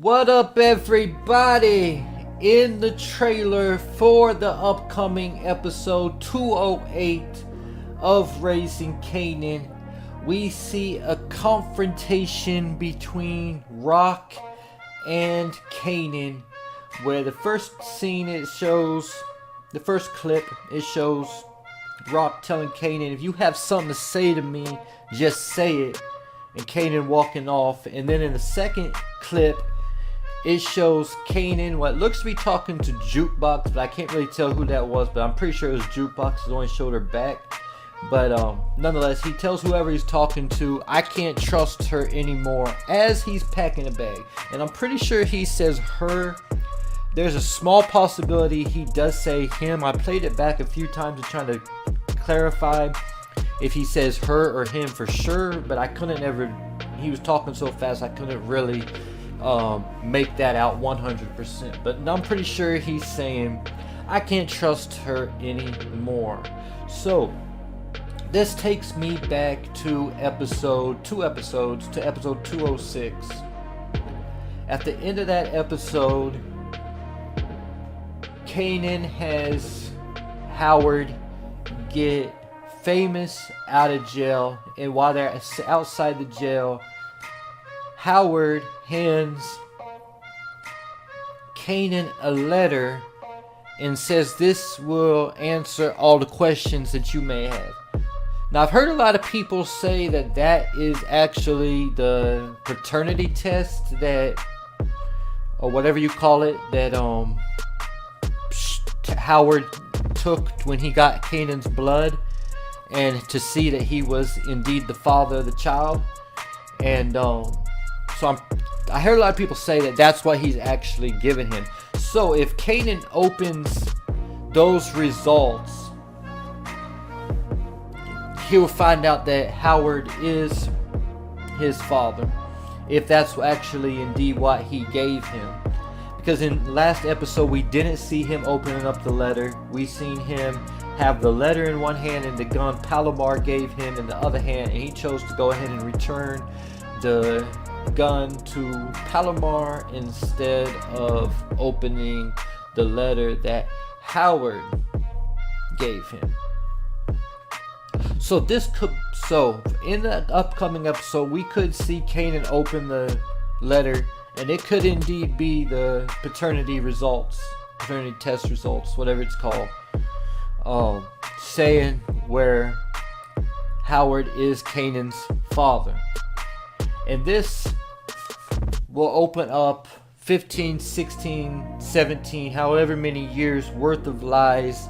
What up, everybody? In the trailer for the upcoming episode 208 of Rasing Kanan, we see a confrontation between Rock and Kanan, where the first clip it shows Rock telling Kanan, if you have something to say to me, just say it, and Kanan walking off. And then in the second clip, it shows Kanan what looks to be talking to Jukebox, but I can't really tell who that was, but I'm pretty sure it was Jukebox. It only showed her back. But nonetheless, he tells whoever he's talking to, I can't trust her anymore, as he's packing a bag. And I'm pretty sure he says her. There's a small possibility he does say him. I played it back a few times to try to clarify if he says her or him for sure, but I couldn't ever. He was talking so fast I couldn't really make that out 100%. But I'm pretty sure he's saying I can't trust her anymore. So this takes me back to episode 206. At the end of that episode, Kanan has Howard get Famous out of jail, and while they're outside the jail, Howard hands Kanan a letter and says this will answer all the questions that you may have. Now, I've heard a lot of people say that that is actually the paternity test that, or whatever you call it, that Howard took when he got Kanan's blood, and to see that he was indeed the father of the child. And I heard a lot of people say that that's what he's actually given him. So if Kanan opens those results, he will find out that Howard is his father, if that's actually indeed what he gave him. Because in last episode we didn't see him opening up the letter. We seen him have the letter in one hand and the gun Palomar gave him in the other hand, and he chose to go ahead and return the gun to Palomar instead of opening the letter that Howard gave him. So in the upcoming episode we could see Kanan open the letter, and it could indeed be the paternity test results, whatever it's called, saying where Howard is Kanan's father. And this will open up 15, 16, 17, however many years worth of lies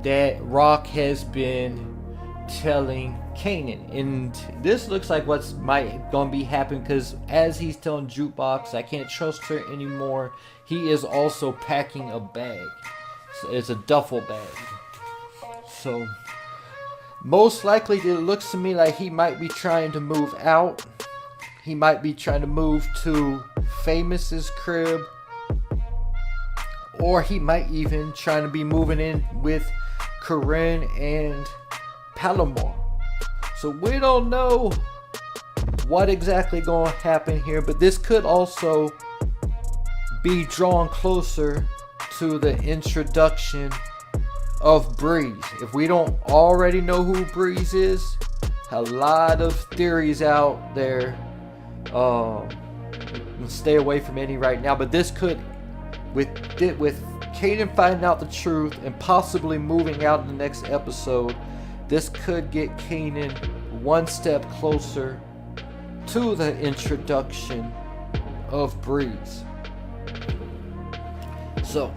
that Rock has been telling Kanan. And this looks like what's gonna be happening, because as he's telling Jukebox I can't trust her anymore, he is also packing a bag. So it's a duffel bag. So most likely it looks to me like he might be trying to move out. He might be trying to move to Famous's crib, or he might even trying to be moving in with Corinne and Palomar. So we don't know what exactly going to happen here, but this could also be drawn closer to the introduction of Breeze. If we don't already know who Breeze is, a lot of theories out there. Stay away from any right now, but this could, with Kanan finding out the truth and possibly moving out in the next episode, this could get Kanan one step closer to the introduction of Breeze. So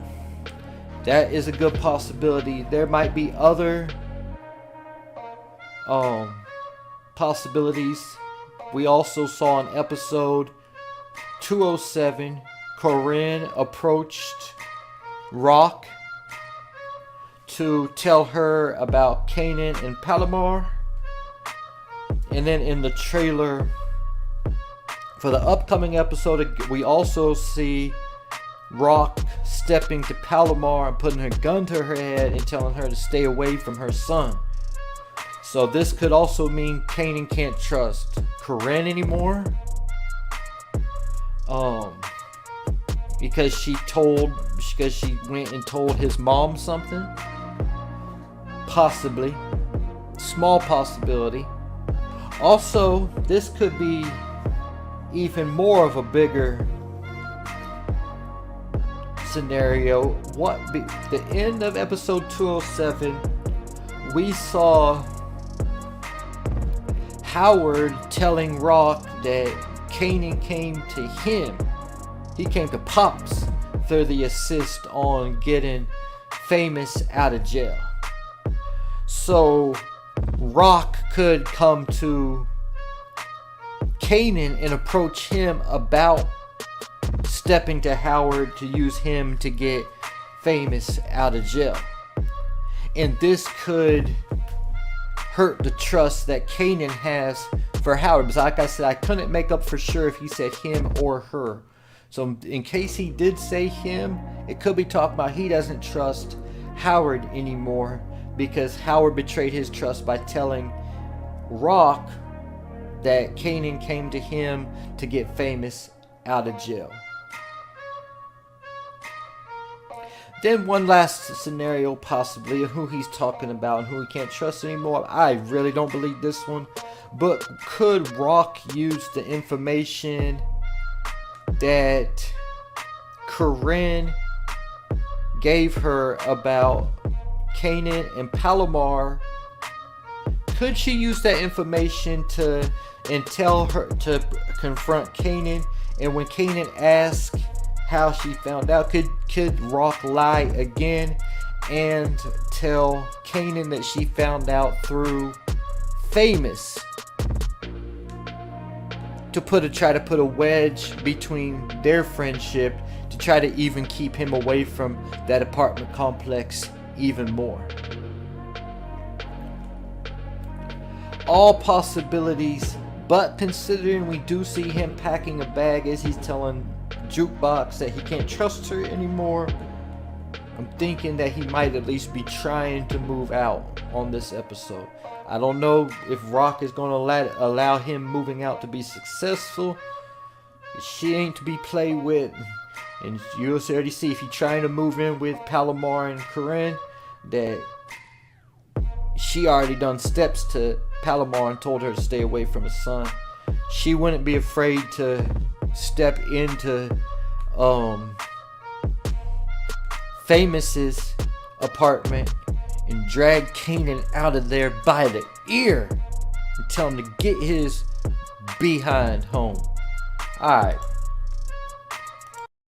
that is a good possibility. There might be other possibilities. We also saw in episode 207, Corinne approached Rock to tell her about Kanan and Palomar. And then in the trailer for the upcoming episode, we also see Rock stepping to Palomar and putting her gun to her head and telling her to stay away from her son. So this could also mean Kanan can't trust Corinne anymore. because she went and told his mom something. Possibly. Small possibility. Also, this could be even more of a bigger scenario. The end of episode 207, we saw Howard telling Rock that Kanan came to him. He came to Pops for the assist on getting Famous out of jail. So Rock could come to Kanan and approach him about stepping to Howard to use him to get Famous out of jail. And this could hurt the trust that Kanan has for Howard. Because like I said, I couldn't make up for sure if he said him or her. So in case he did say him, it could be talking about he doesn't trust Howard anymore because Howard betrayed his trust by telling Rock that Kanan came to him to get Famous out of jail. Then one last scenario possibly of who he's talking about and who he can't trust anymore. I really don't believe this one. But could Rock use the information that Corinne gave her about Kanan and Palomar? Could she use that information and tell her to confront Kanan? And when Kanan asks how she found out, could Rock lie again and tell Kanan that she found out through Famous to try to put a wedge between their friendship, to try to even keep him away from that apartment complex even more? All possibilities, but considering we do see him packing a bag as he's telling Jukebox that he can't trust her anymore, I'm thinking that he might at least be trying to move out on this episode. I don't know if Rock is going to allow him moving out to be successful. She ain't to be played with. And you'll already see if he's trying to move in with Palomar and Corinne, that she already done steps to Palomar and told her to stay away from his son. She wouldn't be afraid to step into Famous's apartment and drag Kanan out of there by the ear and tell him to get his behind home. Alright.